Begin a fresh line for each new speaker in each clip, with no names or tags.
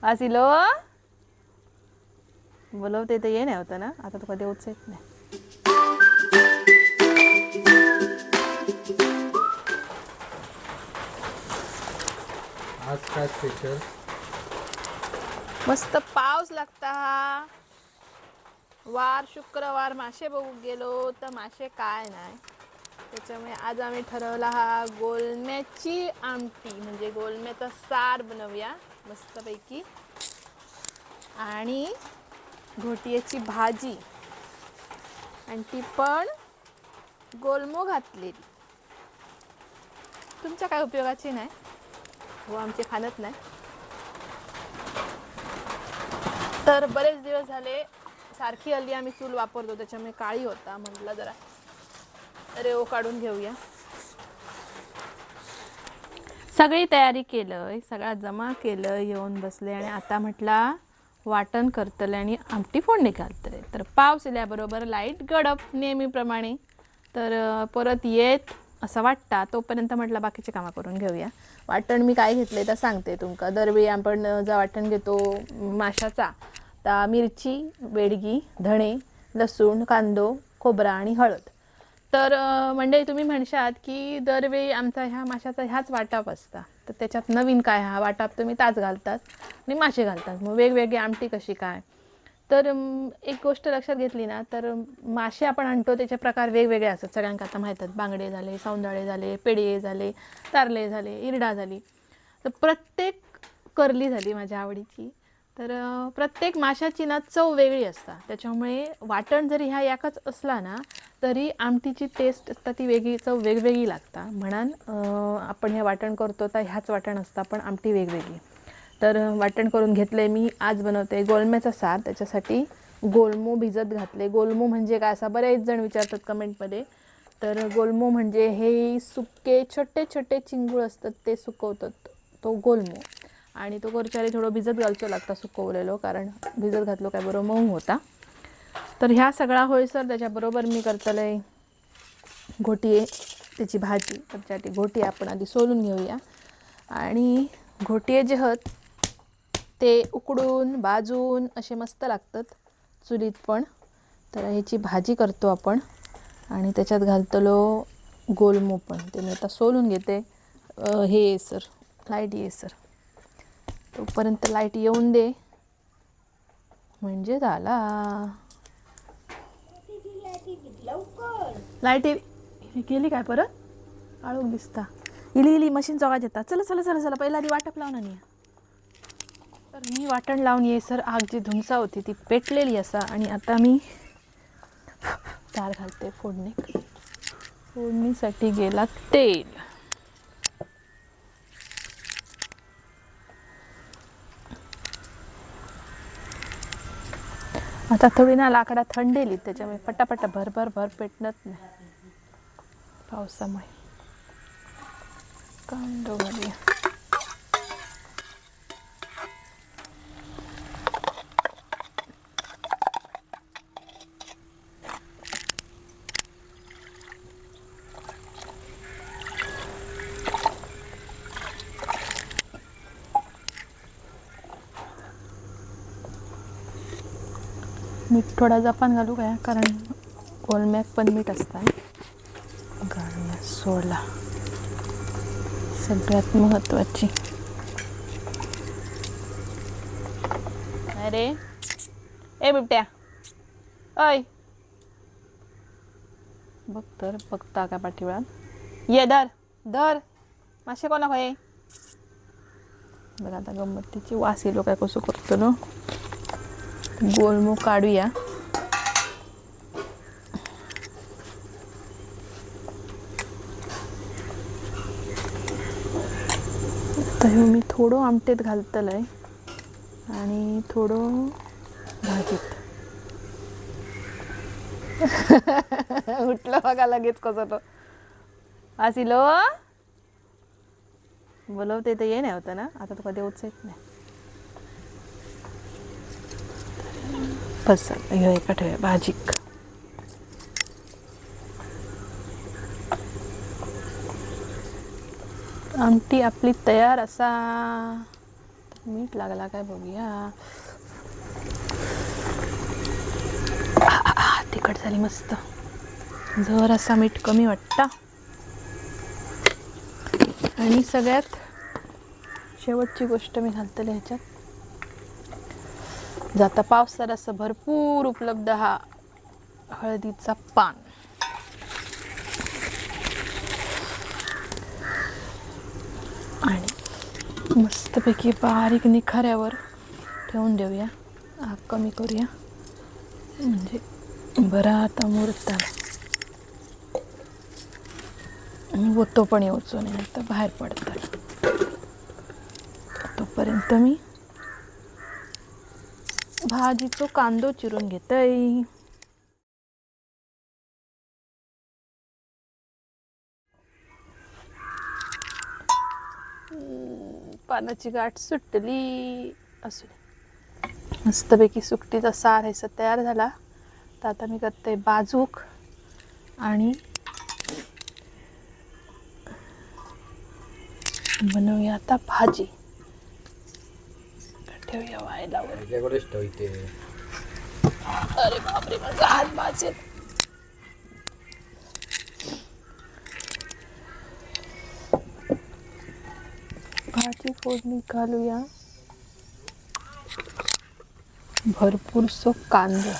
आसिलो बोलवते तर ये नाही होतं ना, आता तुका देऊच येत नाही.
आज काय स्पेशल?
मस्त पाऊस लागता हा. वार शुक्रवार मासे बघू गेलो तर मासे काय नाही, त्याच्यामुळे आज आम्ही ठरवला हा गोलम्याची आमटी म्हणजे गोलम्याचा सार बनवूया मस्तपैकी, आणि घोटियाची भाजी, आणि ती पण गोलमो घातलेली. तुमच्या काय उपयोगाची नाही हो, आमचे खाणत नाही. तर बरेच दिवस झाले सारखी हल्ली आम्ही चूल वापरतो, त्याच्यामुळे काळी होता. म्हटलं जरा रेव काढून घेऊया. सगळी तयारी केलं, सगळा जमा केलं, येऊन बसले आणि आता म्हटला वाटण करतले आणि आमटी फोडणी घालतले. तर पाऊस इल्याबरोबर लाईट गडप नेहमीप्रमाणे. तर परत येत असं वाटतं, तोपर्यंत म्हटलं बाकीचे कामं करून घेऊया. वाटण मी काय घेतले तर सांगते तुमका. दरवेळी आपण जर वाटण घेतो माशाचा, तर मिरची, बेडगी, धणे, लसूण, कांदो, खोबरा आणि हळद. तर म्हणजे तुम्ही म्हणशात की दरवेळी आमचा ह्या माशाचा ह्याच वाटाप असता, तर त्याच्यात नवीन काय हा वाटाप तुम्ही ताज घालतात आणि मासे घालतात, मग वेगवेगळी आमटी कशी काय. तर एक गोष्ट लक्षात घेतली ना, तर मासे आपण आणतो त्याचे प्रकार वेगवेगळे असतात. सगळ्यांना आता माहीत आहेत, बांगडे झाले, सौंदाळे झाले, पेढे झाले, तारले झाले, इरडा झाली. तर प्रत्येक करली झाली माझ्या आवडीची. तर प्रत्येक माशाची ना चव वेगळी असता, त्याच्यामुळे वाटण जरी ह्या याकच असला ना, तरी आमटीची टेस्ट असता ती वेगळी, चव वेगवेगळी लागता. म्हणून आपण हे वाटण करतो तर ह्याच वाटण असतं, पण आमटी वेगवेगळी. तर वाटण करून घेतले मी. आज बनवते गोलम्याचा सार. त्याच्यासाठी गोलमो भिजत घातले. गोलमो म्हणजे काय असा बरेच जण विचारतात कमेंटमध्ये. तर गोलमो म्हणजे हे सुके छोटे छोटे चिंगूळ असतात ते सुकवतात, तो गोलमो. आणि तो करच्यारी थोडं भिजत घालचो लागता सुकवलेलो, कारण भिजत घातलो काय बरोबर मऊ होता. तर ह्या सगळा होईसर त्याच्याबरोबर मी करतले घोटिये त्याची भाजी. तर त्यासाठी घोटी आपण आधी सोलून घेऊया. आणि घोटिये जे आहेत ते उकडून भाजून असे मस्त लागतात चुलीत पण. तर ह्याची भाजी करतो आपण आणि त्याच्यात घालतलो गोलमो पण. ते मी आता सोलून घेते. हे ये सर, लाईट ये सर, तोपर्यंत लाईट येऊन दे म्हणजे झाला. लाईट गेली काय परत आळूक दिसता. इली इली मशीनचा आवाज येतात. चला चला चला चला, पहिला आधी वाटप लावून आणूया. तर मी वाटण लावून ये सर, आग जी धुमसा होती ती पेटलेली असा. आणि आता मी तार घालते फोडणीसाठी गेला तेल. आता थोडी ना लाकडा थंडेली, त्याच्यामुळे पटापटा भरभर भर पेटणत नाही पावसामुळे. कांदो घालूया. मीठ थोडा जपान घालू काय, कारण गोलम्याक पण मीठ असतं. घालूया सोडा, सगळ्यात महत्त्वाची. अरे ए बिबट्या, अय बघ तर, बघता का पाठीवळात. ये धर धर, मासे कोणा होय. बघा आता गंमतीची वास येलो काय कसं करतो ना. गोलमो काढूया. तर मी थोडं आमटेत घालतलंय आणि थोडं भाजीत. उठलं बघा लगेच कसं तो. आसिलो बोलवते तर ये नाही होतं ना, आता तुका देऊच येत नाही. बस ह्यो एका ठेवूया भाजीक. आमटी आपली तयार असा. मीठ लागला काय बघूया. तिखट झाली मस्त. जरासा मीठ कमी वाटतं. आणि सगळ्यात शेवटची गोष्ट मी घालतले ह्याच्यात. जाता पावसात असं भरपूर उपलब्ध हा हळदीचा पान. आणि मस्तपैकी बारीक निखाऱ्यावर ठेवून देऊया. आग कमी करूया म्हणजे बरा आता मुहूर्त आला. आणि ओतो पण येऊचो नाही तर बाहेर पडतात. तोपर्यंत मी भाजीचो कांदो चिरून घेतोय. पानाची गाठ सुटली. असू दे. मस्तपैकी सुकटीचा सार ह्याचा तयार झाला. तर आता मी करते बाजूक आणि बनवूया आता भाजी. ठेवूया व्हायलावर.
त्याच्याकडेच ठेवते.
अरे बापरे माझा हात भाजेल. भाजी फोडणी घालूया. भरपूर सो कांदे.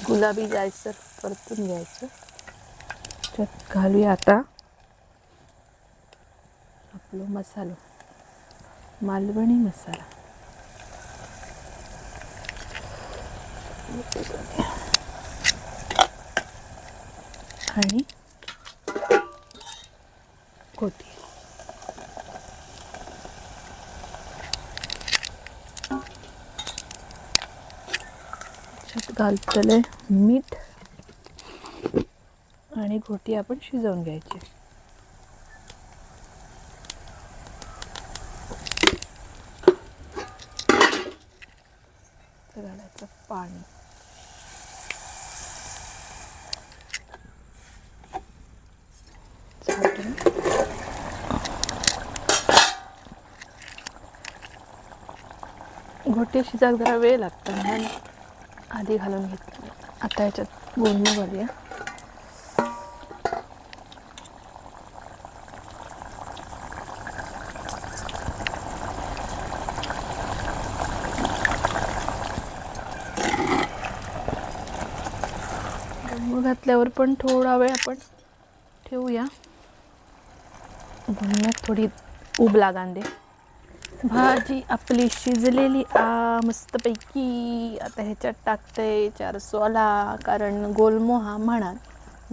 गुलाबी जायसर परतून घ्यायचं. त्यात घालूया आता आपलं मसाला. मालवणी मसाला. आणि कोथिंबीर. त्यात घालतले मीठ आणि घोटी आपण शिजवून घ्यायची. घालायचं पाणी. घोटे शिजाक जरा वेळ लागतो म्हणून आधी घालून घेतलं. आता याच्यात गोडणं घालूया. गोडणं घातल्यावर पण थोडा वेळ आपण ठेवूया. गोडण्यात थोडी उब लागान दे. भाजी आपली शिजलेली मस्तपैकी. आता ह्याच्यात टाकते 4 सोला. कारण गोलमोहा म्हणा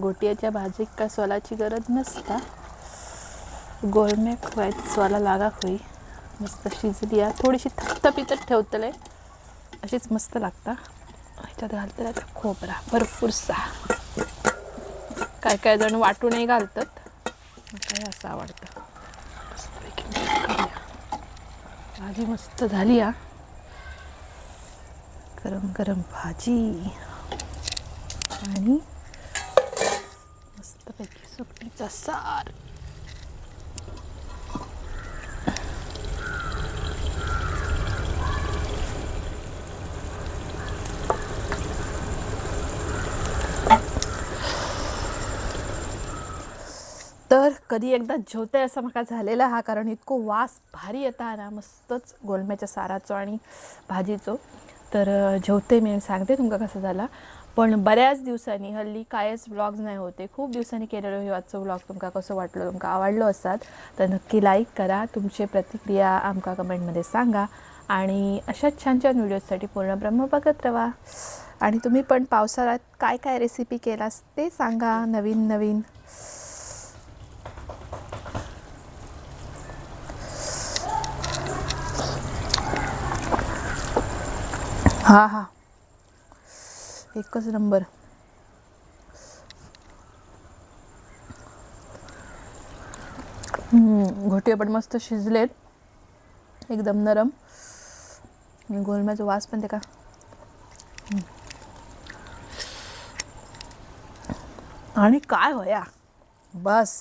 गोट्याच्या भाजीक काय सोलाची गरज नसता. गोलम्याक व्हायचं सोला लागा होई. मस्त शिजली आहे. थोडीशी थपथपीतच ठेवतले अशीच मस्त लागता. ह्याच्यात घालतले आता खोबरा भरपूरसा. काय काय जण वाटूनही घालतात. मला असं आवडतं. मस्तपैकी मिक्स करूया. भाजी मस्त झाली आहे. गरम गरम भाजी आणि मस्तपैकी सुकटीचा सार. तर कधी एकदा जेवते असं मला झालेला हा. कारण इतको वास भारी येता ना मस्तच गोलम्याच्या साराचो आणि भाजीचो. तर जेवते मी सांगते तुमका कसं झाला. पण बऱ्याच दिवसांनी हल्ली कायच व्लॉग्स नाही होते. खूप दिवसांनी केलेलो हे आजचं व्लॉग तुमका कसं वाटलं. तुमका आवडलो असतात तर नक्की लाईक करा. तुमचे प्रतिक्रिया आमका कमेंटमध्ये सांगा. आणि अशाच छान छान व्हिडिओजसाठी पूर्ण ब्रह्म बघत राहा. आणि तुम्ही पण पावसाळ्यात काय काय रेसिपी केलास ते सांगा नवीन नवीन. हा हा एकच नंबर. घोटे पण मस्त शिजलेत. एकदम नरम. आणि गोलम्याचा वास पण ते का आणि काय होया बस.